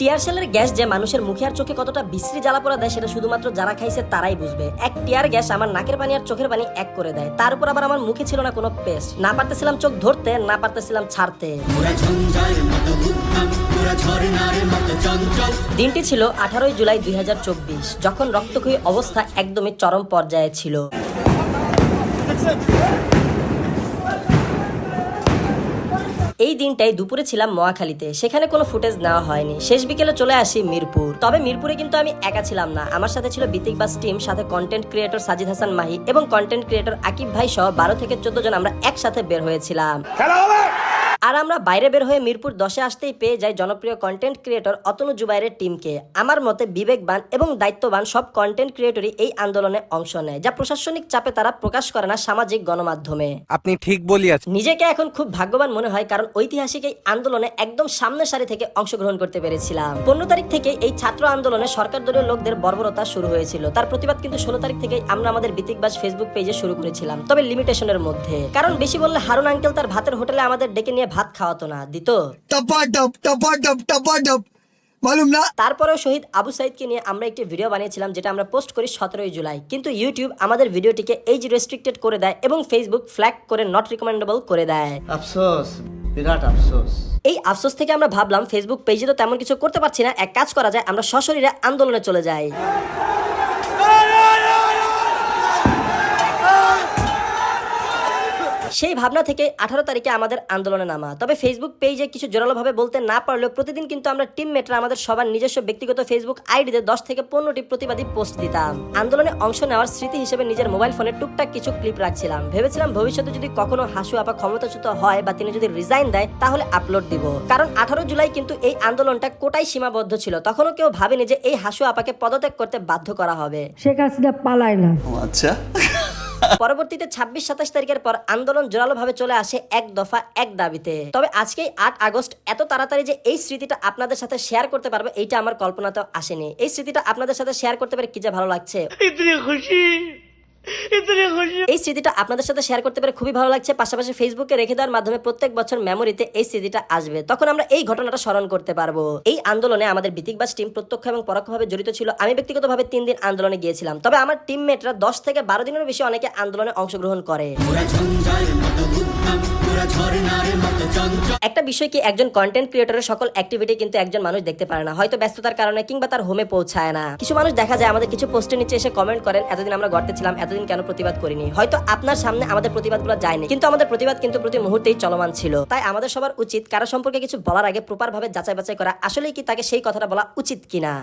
টিয়ার শেলের গ্যাস যে মানুষের মুখে আর চোখে কতটা বিশ্রী জ্বালা পোড়া দেয় সেটা শুধুমাত্র যারা খাইছে তারাই বুঝবে। এক টিয়ার গ্যাস আমার নাকের পানি আর চোখের পানি এক করে দেয়। তার উপর আবার আমার মুখে ছিল না কোনো পেস্ট, না পারতেছিলাম চোখ ধরতে, না পারতেছিলাম ছাড়তে। দিনটি ছিল 18 জুলাই 2024, যখন রক্তক্ষয়ী অবস্থা একদমই চরম পর্যায়ে ছিল। এই দিনটাই দুপুরে ছিলাম মহাখালীতে, সেখানে কোনো ফুটেজ নেওয়া হয়নি। শেষ বিকেলে চলে আসি মিরপুর। তবে মিরপুরে কিন্তু আমি একা ছিলাম না, আমার সাথে ছিল বিতিক বাস টিম, সাথে কন্টেন্ট ক্রিয়েটর সাজিদ হাসান মাহি এবং কন্টেন্ট ক্রিয়েটর আকিব ভাই সহ 12 থেকে 14 জন আমরা একসাথে বের হয়েছিলাম। আর আমরা বাইরে বের হয়ে মিরপুর 10-এ আসতেই পেয়ে যাই জনপ্রিয় কন্টেন্ট ক্রিয়েটর অতনু জুবাইরের টিমকে। আমার মতে বিবেকবান এবং দায়িত্ববান সব কন্টেন্ট ক্রিয়েটরই এই আন্দোলনে অংশ নেয়, যা প্রশাসনিক চাপে তারা প্রকাশ করে না সামাজিক গণমাধ্যমে। আপনি ঠিক বলিয়াছেন। নিজেকে এখন খুব ভাগ্যবান মনে হয়, কারণ ঐতিহাসিক এই আন্দোলনে একদম সামনের সারি থেকে অংশগ্রহণ করতে পেরেছিলাম। 15 তারিখ থেকে এই ছাত্র আন্দোলনে সরকার দলীয় লোকদের বর্বরতা শুরু হয়েছিল। তার প্রতিবাদ কিন্তু 16 তারিখ থেকে আমরা আমাদের বিতিকবাজ ফেসবুক পেজে শুরু করেছিলাম, তবে লিমিটেশনের মধ্যে। কারণ বেশি বললে হারুন আঙ্কেল তার ভাতের হোটেলে আমাদের ডেকে নিয়ে ভাত খাওয়াতো না, দিত মালুম না। তারপরেও শহীদ আবু সাইদকে নিয়ে আমরা একটি ভিডিও বানিয়েছিলাম, যেটা আমরা পোস্ট করি 17 জুলাই। কিন্তু ইউটিউব আমাদের ভিডিওটিকে এজ রেস্ট্রিক্টেড করে দেয় এবং ফেসবুক ফ্ল্যাগ করে নট রিকমেন্ডেবল করে দেয়। আফসোস, বিরাট আফসোস। এই আফসোস থেকে আমরা ভাবলাম ফেসবুক পেজে তো তেমন কিছু করতে পারছি না, এক কাজ করা যায়, আমরা সশরীরে আন্দোলনে চলে যাই। সেই ভাবনা থেকে 18 তারিখে আমাদের আন্দোলনে নামা। তবে ফেসবুক পেজে কিছু জোরালোভাবে বলতে না পারলেও প্রতিদিন কিন্তু আমরা টিমমেটরা আমাদের সবার নিজস্ব ব্যক্তিগত ফেসবুক আইডিতে 10 থেকে 15টি প্রতিবাদী পোস্ট দিতাম। আন্দোলনে অংশ নেওয়ার স্মৃতি হিসেবে নিজের মোবাইল ফোনে টুকটাক কিছু ক্লিপ রাখছিলাম। ভেবেছিলাম ভবিষ্যতে যদি কখনো হাসু আপা ক্ষমতাচ্যুত হয় বা তিনি যদি রিজাইন দেয় তাহলে আপলোড দিব। কারণ 18 জুলাই কিন্তু এই আন্দোলনটা কোটায় সীমাবদ্ধ ছিল। তখনও কেউ ভাবেনি যে এই হাসু আপাকে পদত্যাগ করতে বাধ্য করা হবে। শেখ হাসিনা পালায় না। আচ্ছা। পরবর্তীতে 26-27 তারিখের পর আন্দোলন জোরালোভাবে চলে আসে এক দফা এক দাবিতে। তবে আজকেই 8 আগস্ট এত তাড়াতাড়ি যে এই স্মৃতিটা আপনাদের সাথে শেয়ার করতে পারবে এইটা আমার কল্পনাতেও আসেনি। এই স্মৃতিটা আপনাদের সাথে শেয়ার করতে পেরে কি যে ভালো লাগছে। এই স্মৃতিটা আপনাদের সাথে শেয়ার করতে পেরে খুবই ভালো লাগছে। পাশাপাশি ফেসবুকে রেখে দেওয়ার মাধ্যমে প্রত্যেক বছর মেমোরিতে এই স্মৃতিটা আসবে, তখন আমরা এই ঘটনাটা স্মরণ করতে পারবো। এই আন্দোলনে আমাদের বিতিকবাজ টিম প্রত্যক্ষ এবং পরোক্ষভাবে জড়িত ছিল। আমি ব্যক্তিগতভাবে 3 দিন আন্দোলনে গিয়েছিলাম, তবে আমার টিমমেটরা 10 থেকে 12 দিনেরও বেশি অনেকে আন্দোলনে অংশগ্রহণ করে। একটা বিষয় কি, একজন কন্টেন্ট ক্রিয়েটরের সকল অ্যাক্টিভিটি কিন্তু একজন মানুষ দেখতে পারে না, হয়তো ব্যস্ততার কারণে কিংবা তার হোমে পৌঁছায় না। কিছু মানুষ দেখা যায় আমাদের কিছু পোস্টের নিচে এসে কমেন্ট করেন, এতদিন আমরা গড়তে ছিলাম, এতদিন কেন প্রতিবাদ করিনি। হয়তো আপনার সামনে আমাদের প্রতিবাদগুলো যায়নি, কিন্তু আমাদের প্রতিবাদ কিন্তু প্রতি মুহূর্তেই চলমান ছিল। তাই আমাদের সবার উচিত কারো সম্পর্কে কিছু বলার আগে প্রপার ভাবে যাচাই বাছাই করা, আসলেই কি তাকে সেই কথাটা বলা উচিত কিনা।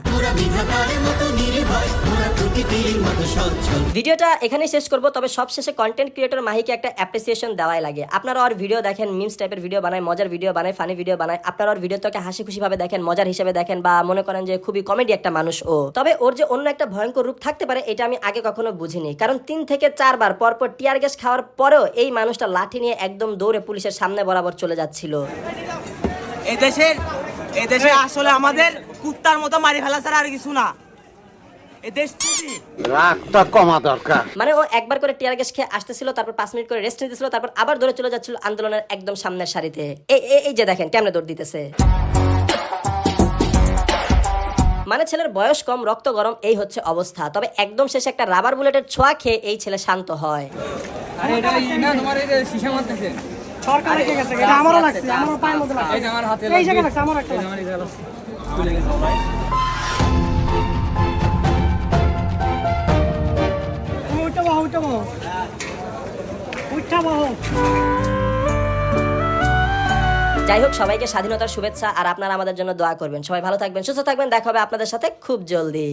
ভিডিওটা এখানেই শেষ করব, তবে সব শেষে কন্টেন্ট ক্রিয়েটর মাহিকে একটা অ্যাপ্রিসিয়েশন দেওয়াই লাগে। আপনারা আর ভিডিও দেখেন, মিমস টাইপের ভিডিও বানায়, মজার ভিডিও বানায়, ফানি ভিডিও বানায়। আপনারা আর ভিডিও তোকে হাসি খুশি ভাবে দেখেন, মজার হিসেবে দেখেন, বা মনে করেন যে খুবই কমেডি একটা মানুষ ও। তবে ওর যে অন্য একটা ভয়ঙ্কর রূপ থাকতে পারে এটা আমি আগে কখনো বুঝিনি। কারণ 3 থেকে 4 বার পরপর টিয়ার গ্যাস খাওয়ার পরেও এই মানুষটা লাঠি নিয়ে একদম দৌড়ে পুলিশের সামনে বরাবর চলে যাচ্ছিল। এদেশে আসলে আমাদের কুত্তার মতো মারি ফেলা ছাড়া আর কিছু না। মানে ও একবার করে টিয়ার গ্যাস খেয়ে আসতেছিল, তারপর 5 মিনিট করে রেস্ট নিতেছিল, তারপর আবার দৌড়ে চলে যাচ্ছিল আন্দোলনের একদম সামনের সারিতে। এই যে দেখেন কেমনে দৌড় দিতেছে। মানে ছেলের বয়স কম, রক্ত গরম, এই হচ্ছে অবস্থা। তবে একদম শেষে একটা রাবার বুলেটের ছোঁয়া খেয়ে এই ছেলে শান্ত হয়। যাই হোক, সবাইকে স্বাধীনতার শুভেচ্ছা, আর আপনারা আমাদের জন্য দোয়া করবেন। সবাই ভালো থাকবেন, সুস্থ থাকবেন, দেখা হবে আপনাদের সাথে খুব জলদি।